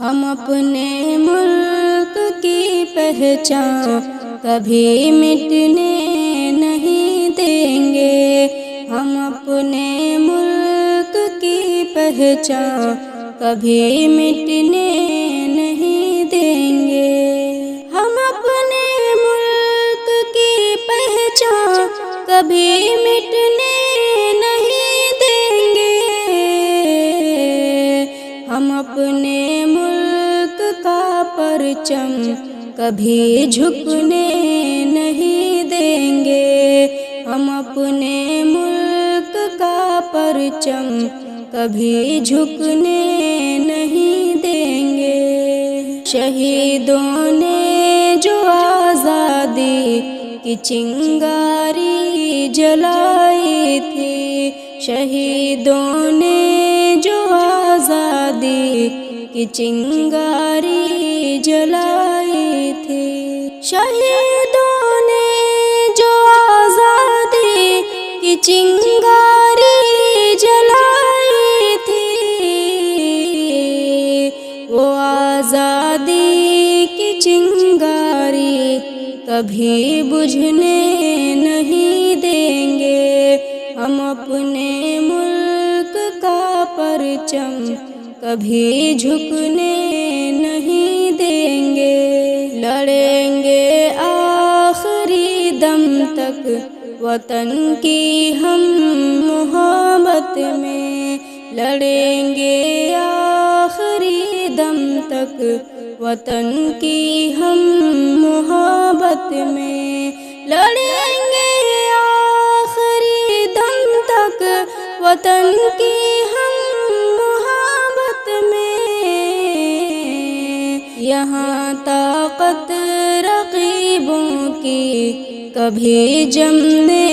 ہم اپنے ملک کی پہچان کبھی مٹنے نہیں دیں گے، ہم اپنے ملک کی پہچان کبھی مٹنے نہیں دیں گے، ہم اپنے ملک کی پہچان کبھی مٹنے نہیں دیں گے، ہم اپنے ملک کا پرچم کبھی جھکنے نہیں دیں گے، ہم اپنے ملک کا پرچم کبھی جھکنے نہیں دیں گے۔ شہیدوں نے جو آزادی کی چنگاری جلائی تھی، شہیدوں نے جو آزادی کی چنگاری جلائی تھی، شہیدوں نے جو آزادی کی چنگاری جلائی تھی، وہ آزادی کی چنگاری کبھی بجھنے نہیں دیں گے، ہم اپنے ملک کا پرچم کبھی جھکنے نہیں دیں گے، لڑیں گے آخری دم تک وطن کی ہم محبت میں، لڑیں گے آخری دم تک وطن کی ہم محبت میں، لڑیں گے آخری دم تک وطن کی ہم محبت میں، یہاں طاقت رقیبوں کی کبھی جمنے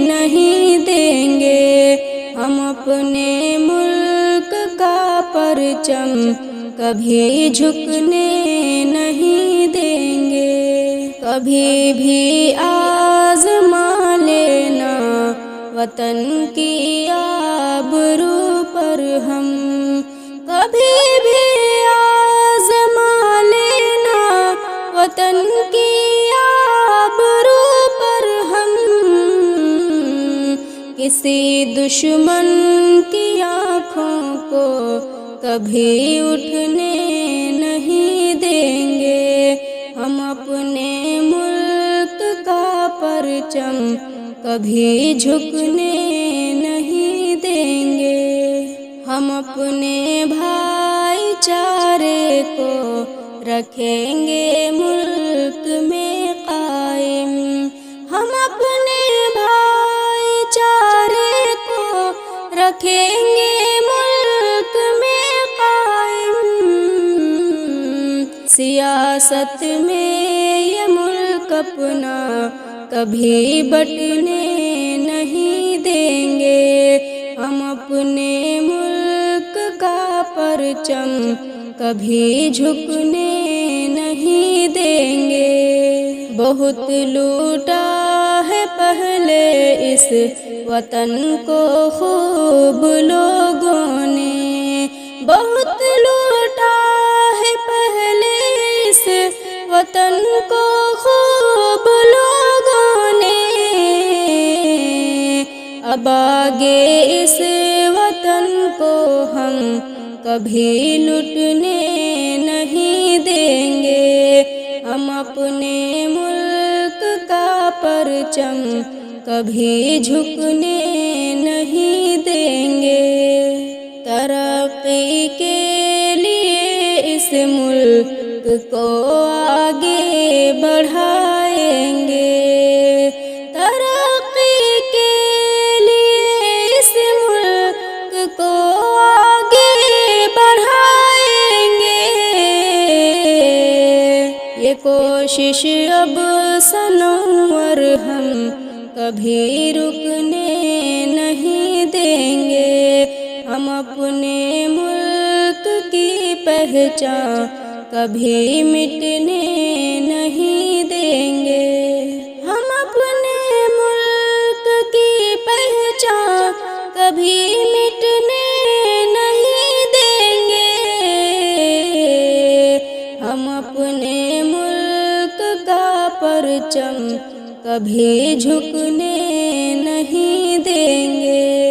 نہیں دیں گے، ہم اپنے ملک کا پرچم کبھی جھکنے نہیں دیں گے، کبھی بھی آزما لینا وطن کی آبرو پر ہم، کبھی بھی آزما لینا وطن کی آبرو پر ہم، کسی دشمن کی آنکھوں کو کبھی اٹھنے نہیں دیں گے، ہم اپنے ملک کا پرچم کبھی جھکنے نہیں دیں گے، ہم اپنے بھائی چارے کو رکھیں گے ملک میں قائم، ہم اپنے بھائی چارے کو رکھیں گے ملک میں قائم، سیاست میں یہ ملک اپنا کبھی بٹنے نہیں دیں گے، ہم اپنے ملک کا پرچم کبھی جھکنے نہیں دیں گے، بہت لوٹا ہے پہلے اس وطن کو خوب لوگوں نے، بہت لوٹا ہے پہلے اس وطن کو خوب لوگوں نے، اب آگے اس وطن کو ہم کبھی لٹنے نہیں دیں گے، ہم اپنے ملک کا پرچم کبھی جھکنے نہیں دیں گے، ترقی کے لیے اس ملک کو آگے بڑھائیں گے، ترقی کے لیے اس ملک کو آگے بڑھائیں گے، یہ کوشش اب سنور ہم کبھی رکنے نہیں دیں گے، ہم اپنے ملک کی پہچان کبھی مٹنے نہیں دیں گے، ہم اپنے ملک کی پہچان کبھی مٹنے نہیں دیں گے۔ ہم اپنے ملک کا پرچم کبھی جھکنے نہیں دیں گے۔